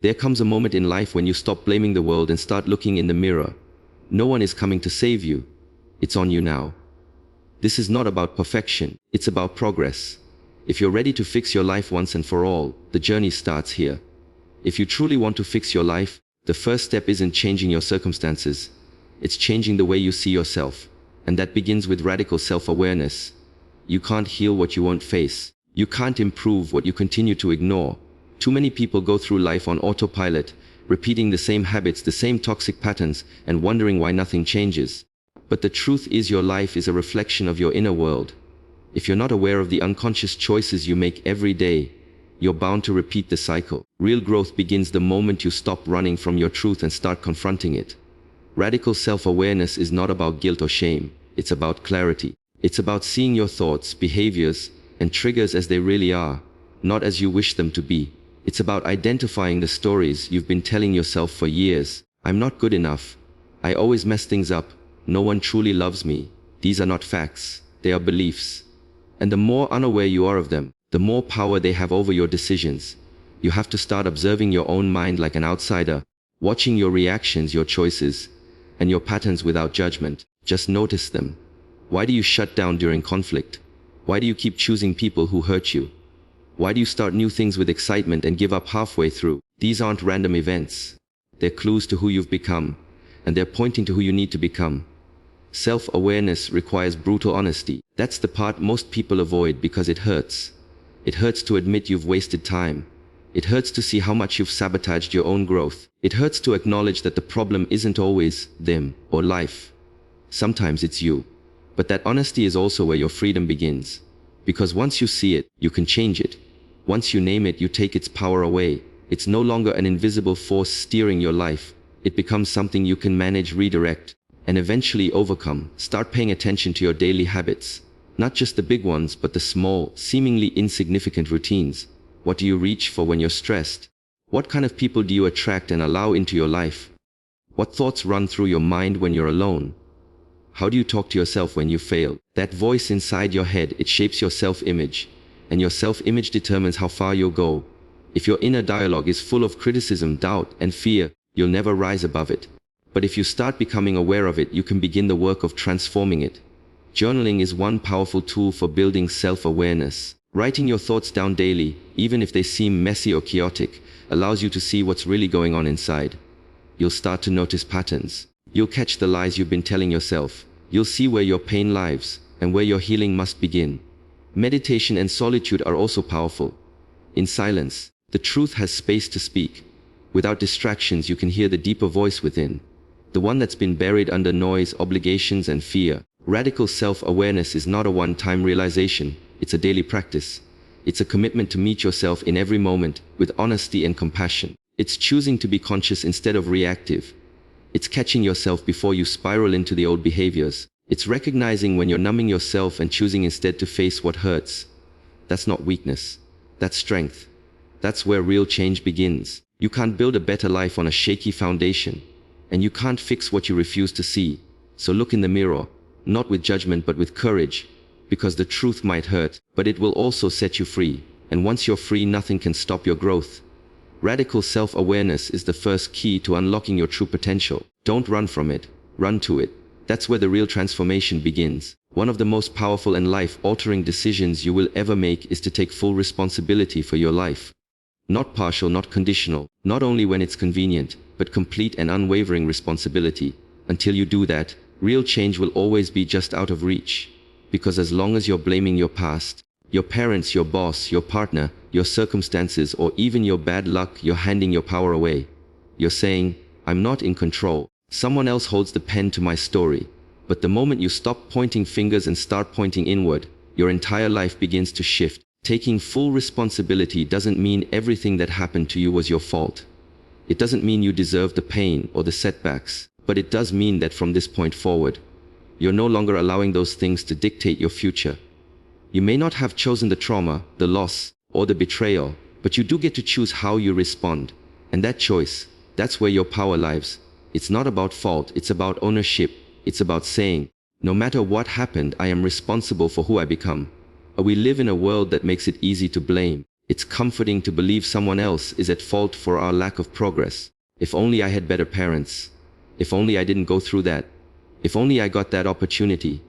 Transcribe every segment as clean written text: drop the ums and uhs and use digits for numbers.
There comes a moment in life when you stop blaming the world and start looking in the mirror. No one is coming to save you. It's on you now. This is not about perfection, it's about progress. If you're ready to fix your life once and for all, the journey starts here. If you truly want to fix your life, the first step isn't changing your circumstances. It's changing the way you see yourself. And that begins with radical self-awareness. You can't heal what you won't face. You can't improve what you continue to ignore. Too many people go through life on autopilot, repeating the same habits, the same toxic patterns, and wondering why nothing changes. But the truth is, your life is a reflection of your inner world. If you're not aware of the unconscious choices you make every day, you're bound to repeat the cycle. Real growth begins the moment you stop running from your truth and start confronting it. Radical self-awareness is not about guilt or shame. It's about clarity. It's about seeing your thoughts, behaviors, and triggers as they really are, not as you wish them to be. It's about identifying the stories you've been telling yourself for years. I'm not good enough. I always mess things up. No one truly loves me. These are not facts. They are beliefs. And the more unaware you are of them, the more power they have over your decisions. You have to start observing your own mind like an outsider, watching your reactions, your choices, and your patterns without judgment. Just notice them. Why do you shut down during conflict? Why do you keep choosing people who hurt you? Why do you start new things with excitement and give up halfway through? These aren't random events. They're clues to who you've become, and they're pointing to who you need to become. Self-awareness requires brutal honesty. That's the part most people avoid because it hurts. It hurts to admit you've wasted time. It hurts to see how much you've sabotaged your own growth. It hurts to acknowledge that the problem isn't always them or life. Sometimes it's you. But that honesty is also where your freedom begins. Because once you see it, you can change it. Once you name it, you take its power away. It's no longer an invisible force steering your life. It becomes something you can manage, redirect, and eventually overcome. Start paying attention to your daily habits. Not just the big ones, but the small, seemingly insignificant routines. What do you reach for when you're stressed? What kind of people do you attract and allow into your life? What thoughts run through your mind when you're alone? How do you talk to yourself when you fail? That voice inside your head, it shapes your self-image. And your self-image determines how far you'll go. If your inner dialogue is full of criticism, doubt, and fear, you'll never rise above it. But if you start becoming aware of it, you can begin the work of transforming it. Journaling is one powerful tool for building self-awareness. Writing your thoughts down daily, even if they seem messy or chaotic, allows you to see what's really going on inside. You'll start to notice patterns. You'll catch the lies you've been telling yourself. You'll see where your pain lives and where your healing must begin. Meditation and solitude are also powerful. In silence, the truth has space to speak. Without distractions, you can hear the deeper voice within. The one that's been buried under noise, obligations, and fear. Radical self-awareness is not a one-time realization. It's a daily practice. It's a commitment to meet yourself in every moment with honesty and compassion. It's choosing to be conscious instead of reactive. It's catching yourself before you spiral into the old behaviors. It's recognizing when you're numbing yourself and choosing instead to face what hurts. That's not weakness. That's strength. That's where real change begins. You can't build a better life on a shaky foundation. And you can't fix what you refuse to see. So look in the mirror, not with judgment but with courage. Because the truth might hurt, but it will also set you free. And once you're free, nothing can stop your growth. Radical self-awareness is the first key to unlocking your true potential. Don't run from it. Run to it. That's where the real transformation begins. One of the most powerful and life-altering decisions you will ever make is to take full responsibility for your life. Not partial, not conditional, not only when it's convenient, but complete and unwavering responsibility. Until you do that, real change will always be just out of reach. Because as long as you're blaming your past, your parents, your boss, your partner, your circumstances, or even your bad luck, you're handing your power away. You're saying, I'm not in control. Someone else holds the pen to my story. But the moment you stop pointing fingers and start pointing inward, your entire life begins to shift. Taking full responsibility doesn't mean everything that happened to you was your fault. It doesn't mean you deserve the pain or the setbacks, but it does mean that from this point forward, you're no longer allowing those things to dictate your future. You may not have chosen the trauma, the loss, or the betrayal, but you do get to choose how you respond. And that choice, that's where your power lies. It's not about fault, it's about ownership. It's about saying, no matter what happened, I am responsible for who I become. We live in a world that makes it easy to blame. It's comforting to believe someone else is at fault for our lack of progress. If only I had better parents. If only I didn't go through that. If only I got that opportunity.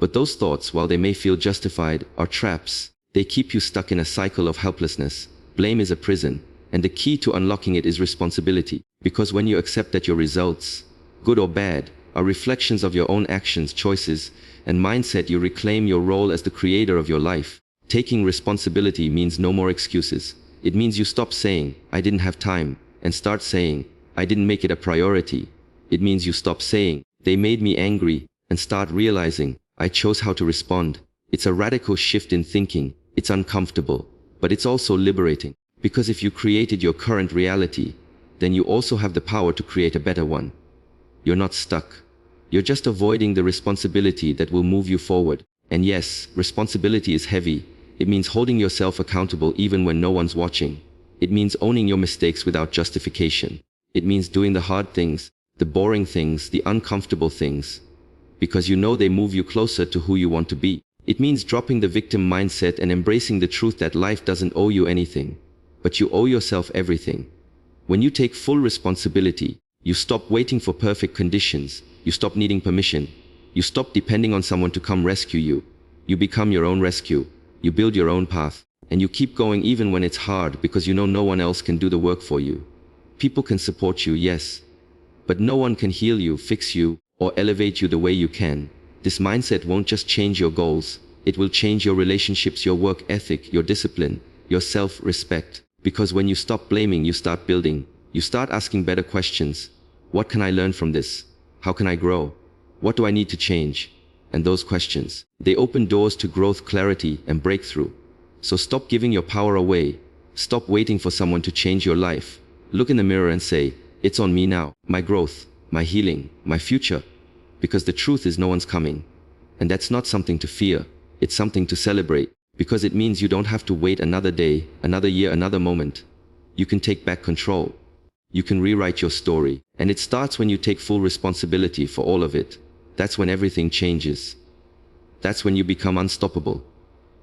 But those thoughts, while they may feel justified, are traps. They keep you stuck in a cycle of helplessness. Blame is a prison, and the key to unlocking it is responsibility. Because when you accept that your results, good or bad, are reflections of your own actions, choices, and mindset, you reclaim your role as the creator of your life. Taking responsibility means no more excuses. It means you stop saying, I didn't have time, and start saying, I didn't make it a priority. It means you stop saying, they made me angry, and start realizing, I chose how to respond. It's a radical shift in thinking. It's uncomfortable, but it's also liberating. Because if you created your current reality, then you also have the power to create a better one. You're not stuck. You're just avoiding the responsibility that will move you forward. And yes, responsibility is heavy. It means holding yourself accountable even when no one's watching. It means owning your mistakes without justification. It means doing the hard things, the boring things, the uncomfortable things, because you know they move you closer to who you want to be. It means dropping the victim mindset and embracing the truth that life doesn't owe you anything, but you owe yourself everything. When you take full responsibility, you stop waiting for perfect conditions, you stop needing permission, you stop depending on someone to come rescue you. You become your own rescue, you build your own path, and you keep going even when it's hard because you know no one else can do the work for you. People can support you, yes, but no one can heal you, fix you, or elevate you the way you can. This mindset won't just change your goals, it will change your relationships, your work ethic, your discipline, your self-respect. Because when you stop blaming, you start building. You start asking better questions. What can I learn from this? How can I grow? What do I need to change? And those questions, they open doors to growth, clarity, and breakthrough. So stop giving your power away. Stop waiting for someone to change your life. Look in the mirror and say, it's on me now. My growth, my healing, my future. Because the truth is no one's coming. And that's not something to fear. It's something to celebrate. Because it means you don't have to wait another day, another year, another moment. You can take back control. You can rewrite your story. And it starts when you take full responsibility for all of it. That's when everything changes. That's when you become unstoppable.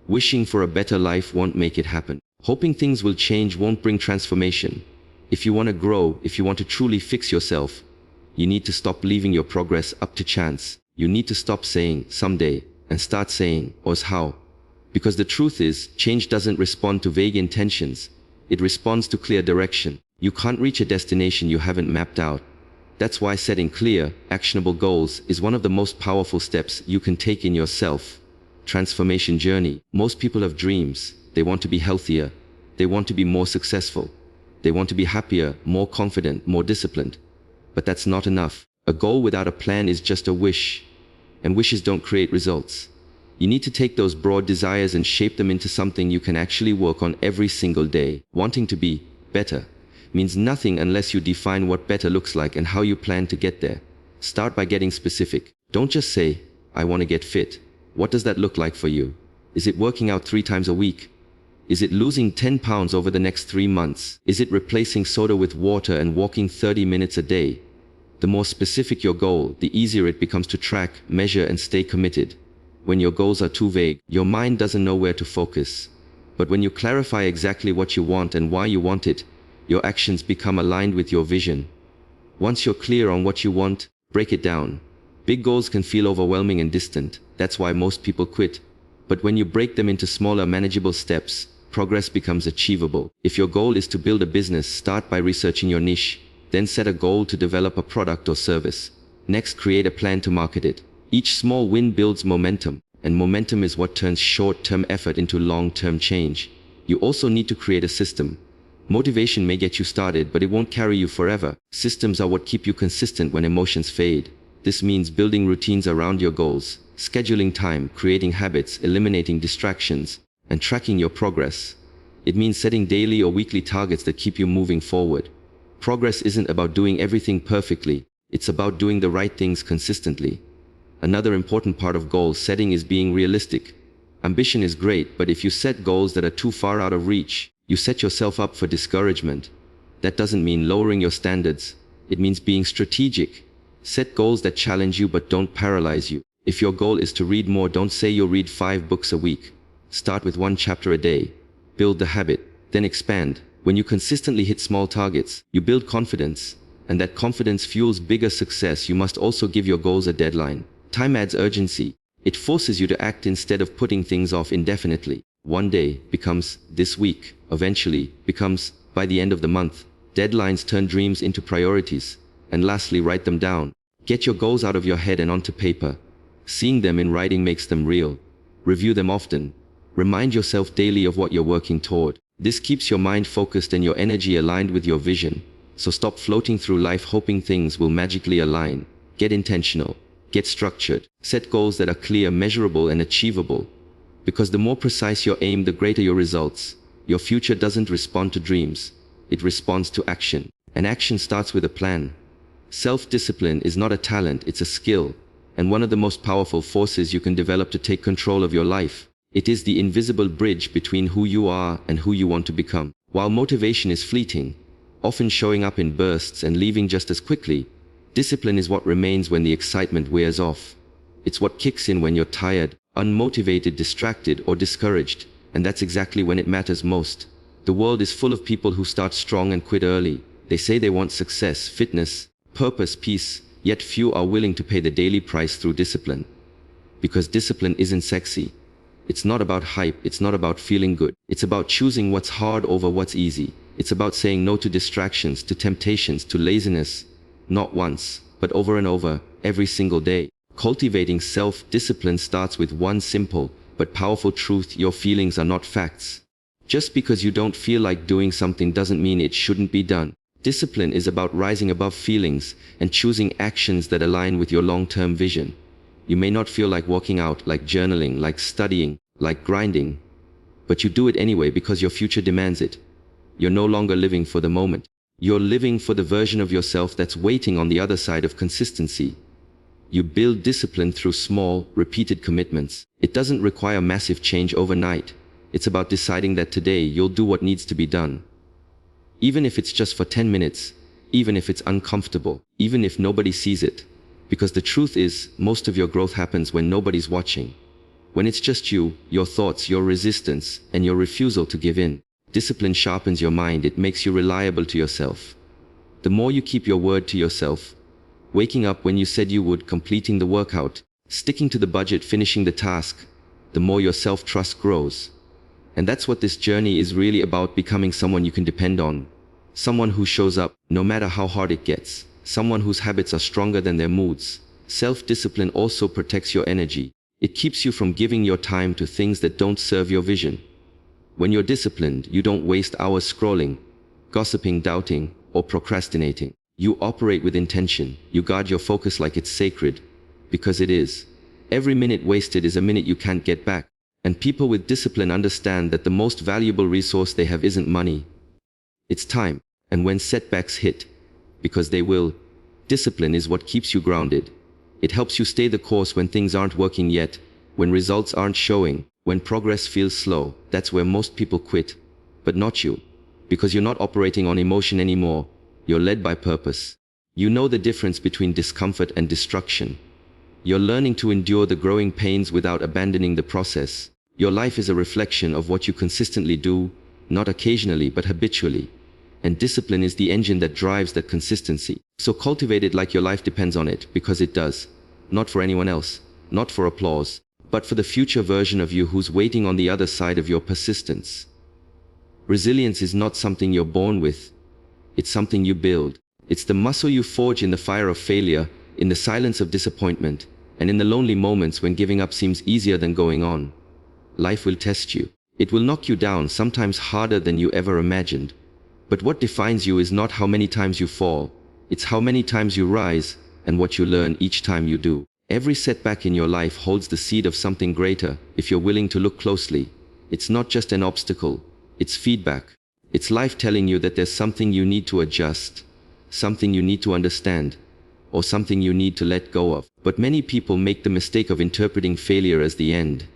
Wishing for a better life won't make it happen. Hoping things will change won't bring transformation. If you want to grow, if you want to truly fix yourself, you need to stop leaving your progress up to chance. You need to stop saying, someday, and start saying, or how. Because the truth is, change doesn't respond to vague intentions. It responds to clear direction. You can't reach a destination you haven't mapped out. That's why setting clear, actionable goals is one of the most powerful steps you can take in your self-transformation journey. Most people have dreams. They want to be healthier. They want to be more successful. They want to be happier, more confident, more disciplined. But that's not enough. A goal without a plan is just a wish. And wishes don't create results. You need to take those broad desires and shape them into something you can actually work on every single day. Wanting to be better means nothing unless you define what better looks like and how you plan to get there. Start by getting specific. Don't just say, I want to get fit. What does that look like for you? Is it working out 3 times a week? Is it losing 10 pounds over the next 3 months? Is it replacing soda with water and walking 30 minutes a day? The more specific your goal, the easier it becomes to track, measure, and stay committed. When your goals are too vague, your mind doesn't know where to focus. But when you clarify exactly what you want and why you want it, your actions become aligned with your vision. Once you're clear on what you want, break it down. Big goals can feel overwhelming and distant. That's why most people quit. But when you break them into smaller, manageable steps, progress becomes achievable. If your goal is to build a business, start by researching your niche. Then set a goal to develop a product or service. Next, create a plan to market it. Each small win builds momentum, and momentum is what turns short-term effort into long-term change. You also need to create a system. Motivation may get you started, but it won't carry you forever. Systems are what keep you consistent when emotions fade. This means building routines around your goals, scheduling time, creating habits, eliminating distractions, and tracking your progress. It means setting daily or weekly targets that keep you moving forward. Progress isn't about doing everything perfectly. It's about doing the right things consistently. Another important part of goal setting is being realistic. Ambition is great, but if you set goals that are too far out of reach, you set yourself up for discouragement. That doesn't mean lowering your standards. It means being strategic. Set goals that challenge you but don't paralyze you. If your goal is to read more, don't say you'll read 5 books a week. Start with 1 chapter a day. build the habit, then expand. When you consistently hit small targets, you build confidence, and that confidence fuels bigger success. You must also give your goals a deadline. Time adds urgency. It forces you to act instead of putting things off indefinitely. One day becomes this week, eventually becomes by the end of the month. Deadlines turn dreams into priorities. And lastly, write them down. Get your goals out of your head and onto paper. Seeing them in writing makes them real. Review them often. Remind yourself daily of what you're working toward. This keeps your mind focused and your energy aligned with your vision. So stop floating through life hoping things will magically align. Get intentional. Get structured. Set goals that are clear, measurable, and achievable. Because the more precise your aim, the greater your results. Your future doesn't respond to dreams. It responds to action. And action starts with a plan. Self-discipline is not a talent, it's a skill. And one of the most powerful forces you can develop to take control of your life. It is the invisible bridge between who you are and who you want to become. While motivation is fleeting, often showing up in bursts and leaving just as quickly, discipline is what remains when the excitement wears off. It's what kicks in when you're tired, unmotivated, distracted, or discouraged, and that's exactly when it matters most. The world is full of people who start strong and quit early. They say they want success, fitness, purpose, peace, yet few are willing to pay the daily price through discipline. Because discipline isn't sexy. It's not about hype, it's not about feeling good. It's about choosing what's hard over what's easy. It's about saying no to distractions, to temptations, to laziness. Not once, but over and over, every single day. Cultivating self-discipline starts with one simple but powerful truth: your feelings are not facts. Just because you don't feel like doing something doesn't mean it shouldn't be done. Discipline is about rising above feelings and choosing actions that align with your long-term vision. You may not feel like walking out, like journaling, like studying, like grinding, but you do it anyway because your future demands it. You're no longer living for the moment. You're living for the version of yourself that's waiting on the other side of consistency. You build discipline through small, repeated commitments. It doesn't require massive change overnight. It's about deciding that today you'll do what needs to be done. Even if it's just for 10 minutes, even if it's uncomfortable, even if nobody sees it. Because the truth is, most of your growth happens when nobody's watching. When it's just you, your thoughts, your resistance, and your refusal to give in. Discipline sharpens your mind, it makes you reliable to yourself. The more you keep your word to yourself, waking up when you said you would, completing the workout, sticking to the budget, finishing the task, the more your self-trust grows. And that's what this journey is really about: becoming someone you can depend on. Someone who shows up, no matter how hard it gets. Someone whose habits are stronger than their moods. Self-discipline also protects your energy. It keeps you from giving your time to things that don't serve your vision. When you're disciplined, you don't waste hours scrolling, gossiping, doubting, or procrastinating. You operate with intention. You guard your focus like it's sacred. Because it is. Every minute wasted is a minute you can't get back. And people with discipline understand that the most valuable resource they have isn't money. It's time. And when setbacks hit, because they will, discipline is what keeps you grounded. It helps you stay the course when things aren't working yet, when results aren't showing, when progress feels slow. That's where most people quit. But not you. Because you're not operating on emotion anymore. You're led by purpose. You know the difference between discomfort and destruction. You're learning to endure the growing pains without abandoning the process. Your life is a reflection of what you consistently do, not occasionally but habitually. And discipline is the engine that drives that consistency. So cultivate it like your life depends on it, because it does. Not for anyone else, not for applause, but for the future version of you who's waiting on the other side of your persistence. Resilience is not something you're born with. It's something you build. It's the muscle you forge in the fire of failure, in the silence of disappointment, and in the lonely moments when giving up seems easier than going on. Life will test you. It will knock you down, sometimes harder than you ever imagined. But what defines you is not how many times you fall. It's how many times you rise, and what you learn each time you do. Every setback in your life holds the seed of something greater, if you're willing to look closely. It's not just an obstacle. It's feedback. It's life telling you that there's something you need to adjust, something you need to understand, or something you need to let go of. But many people make the mistake of interpreting failure as the end.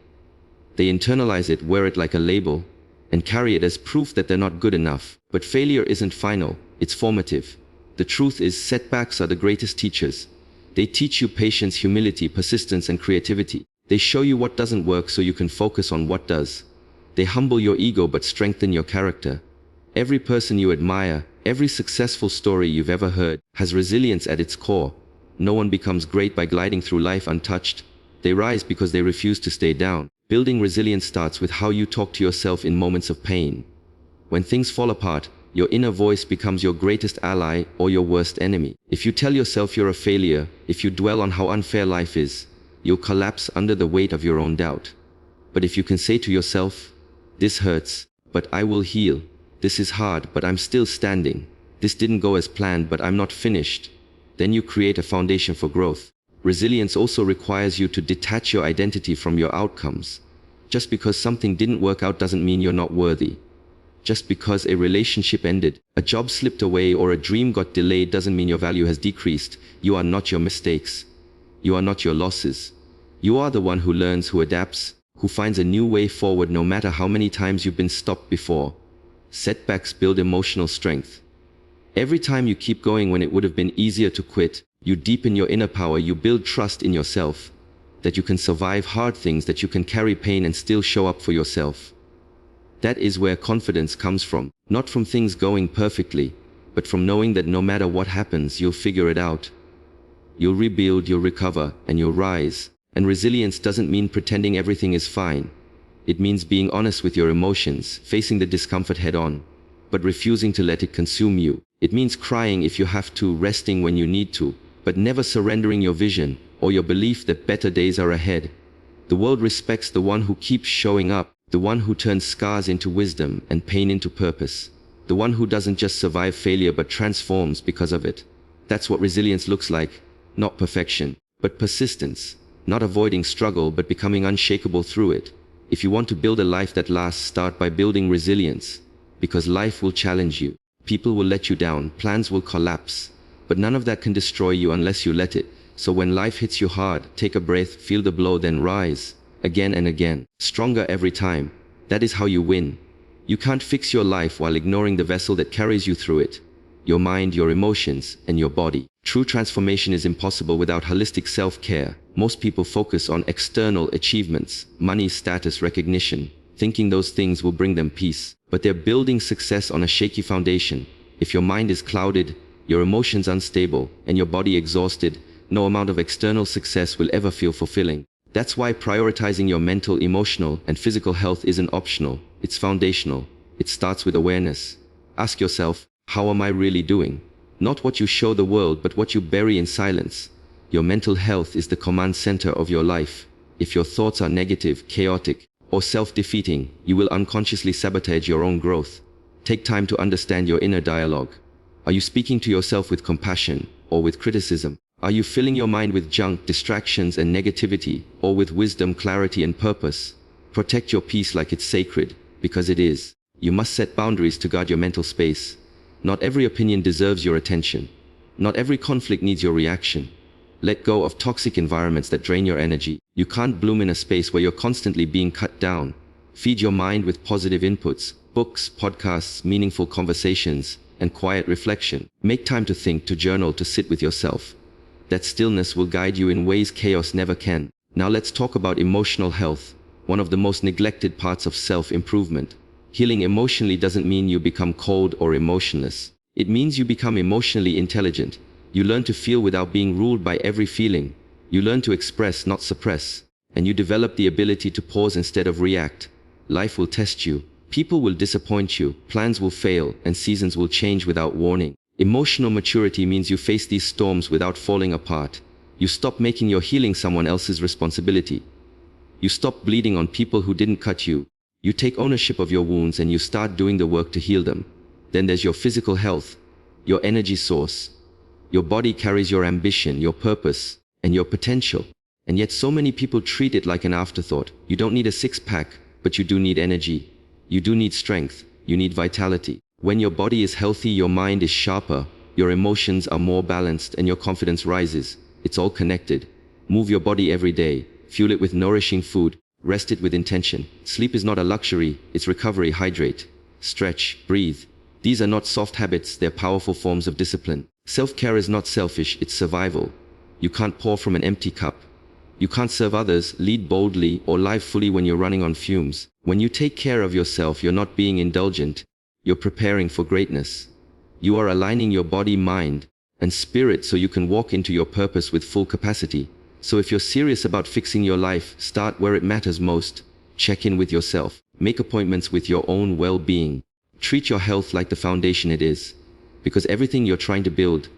They internalize it, wear it like a label, and carry it as proof that they're not good enough. But failure isn't final, it's formative. The truth is, setbacks are the greatest teachers. They teach you patience, humility, persistence, and creativity. They show you what doesn't work so you can focus on what does. They humble your ego but strengthen your character. Every person you admire, every successful story you've ever heard, has resilience at its core. No one becomes great by gliding through life untouched. They rise because they refuse to stay down. Building resilience starts with how you talk to yourself in moments of pain. When things fall apart, your inner voice becomes your greatest ally or your worst enemy. If you tell yourself you're a failure, if you dwell on how unfair life is, you'll collapse under the weight of your own doubt. But if you can say to yourself, "This hurts, but I will heal. This is hard, but I'm still standing. This didn't go as planned, but I'm not finished," then you create a foundation for growth. Resilience also requires you to detach your identity from your outcomes. Just because something didn't work out doesn't mean you're not worthy. Just because a relationship ended, a job slipped away, or a dream got delayed doesn't mean your value has decreased. You are not your mistakes. You are not your losses. You are the one who learns, who adapts, who finds a new way forward no matter how many times you've been stopped before. Setbacks build emotional strength. Every time you keep going when it would have been easier to quit, you deepen your inner power, you build trust in yourself, that you can survive hard things, that you can carry pain and still show up for yourself. That is where confidence comes from, not from things going perfectly, but from knowing that no matter what happens, you'll figure it out. You'll rebuild, you'll recover, and you'll rise. And resilience doesn't mean pretending everything is fine. It means being honest with your emotions, facing the discomfort head on, but refusing to let it consume you. It means crying if you have to, resting when you need to, but never surrendering your vision or your belief that better days are ahead. The world respects the one who keeps showing up, the one who turns scars into wisdom and pain into purpose, the one who doesn't just survive failure but transforms because of it. That's what resilience looks like, not perfection, but persistence, not avoiding struggle but becoming unshakable through it. If you want to build a life that lasts, start by building resilience, because life will challenge you. People will let you down, plans will collapse, but none of that can destroy you unless you let it. So when life hits you hard, take a breath, feel the blow, then rise. Again and again, stronger every time. That is how you win. You can't fix your life while ignoring the vessel that carries you through it. Your mind, your emotions, and your body. True transformation is impossible without holistic self-care. Most people focus on external achievements, money, status, recognition, thinking those things will bring them peace. But they're building success on a shaky foundation. If your mind is clouded, your emotions unstable, and your body exhausted, no amount of external success will ever feel fulfilling. That's why prioritizing your mental, emotional, and physical health isn't optional. It's foundational. It starts with awareness. Ask yourself, how am I really doing? Not what you show the world, but what you bury in silence. Your mental health is the command center of your life. If your thoughts are negative, chaotic, or self-defeating, you will unconsciously sabotage your own growth. Take time to understand your inner dialogue. Are you speaking to yourself with compassion or with criticism? Are you filling your mind with junk, distractions, and negativity, or with wisdom, clarity, and purpose? Protect your peace like it's sacred, because it is. You must set boundaries to guard your mental space. Not every opinion deserves your attention. Not every conflict needs your reaction. Let go of toxic environments that drain your energy. You can't bloom in a space where you're constantly being cut down. Feed your mind with positive inputs, books, podcasts, meaningful conversations, and quiet reflection. Make time to think, to journal, to sit with yourself. That stillness will guide you in ways chaos never can. Now let's talk about emotional health, one of the most neglected parts of self-improvement. Healing emotionally doesn't mean you become cold or emotionless. It means you become emotionally intelligent. You learn to feel without being ruled by every feeling. You learn to express, not suppress. And you develop the ability to pause instead of react. Life will test you. People will disappoint you. Plans will fail, and seasons will change without warning. Emotional maturity means you face these storms without falling apart. You stop making your healing someone else's responsibility. You stop bleeding on people who didn't cut you. You take ownership of your wounds and you start doing the work to heal them. Then there's your physical health, your energy source. Your body carries your ambition, your purpose, and your potential. And yet so many people treat it like an afterthought. You don't need a six-pack, but you do need energy. You do need strength. You need vitality. When your body is healthy, your mind is sharper, your emotions are more balanced, and your confidence rises. It's all connected. Move your body every day. Fuel it with nourishing food. Rest it with intention. Sleep is not a luxury, it's recovery. Hydrate, stretch, breathe. These are not soft habits, they're powerful forms of discipline. Self-care is not selfish, it's survival. You can't pour from an empty cup. You can't serve others, lead boldly, or live fully when you're running on fumes. When you take care of yourself, you're not being indulgent, you're preparing for greatness. You are aligning your body, mind, and spirit so you can walk into your purpose with full capacity. So if you're serious about fixing your life, start where it matters most. Check in with yourself. Make appointments with your own well-being. Treat your health like the foundation it is. Because everything you're trying to build,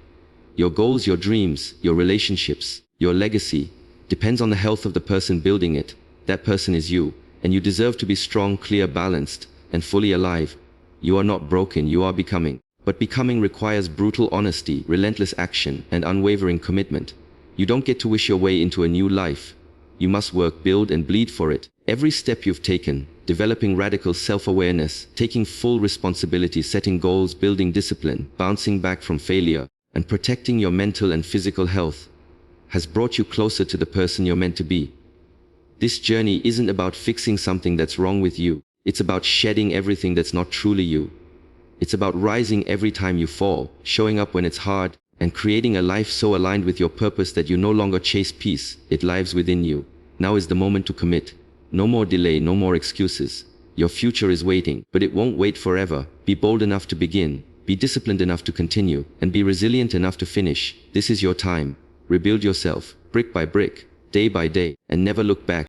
your goals, your dreams, your relationships, your legacy, depends on the health of the person building it. That person is you, and you deserve to be strong, clear, balanced, and fully alive. You are not broken, you are becoming. But becoming requires brutal honesty, relentless action, and unwavering commitment. You don't get to wish your way into a new life. You must work, build, and bleed for it. Every step you've taken, developing radical self-awareness, taking full responsibility, setting goals, building discipline, bouncing back from failure, and protecting your mental and physical health, has brought you closer to the person you're meant to be. This journey isn't about fixing something that's wrong with you. It's about shedding everything that's not truly you. It's about rising every time you fall, showing up when it's hard, and creating a life so aligned with your purpose that you no longer chase peace, it lives within you. Now is the moment to commit. No more delay, no more excuses. Your future is waiting, but it won't wait forever. Be bold enough to begin, be disciplined enough to continue, and be resilient enough to finish. This is your time. Rebuild yourself, brick by brick, day by day, and never look back.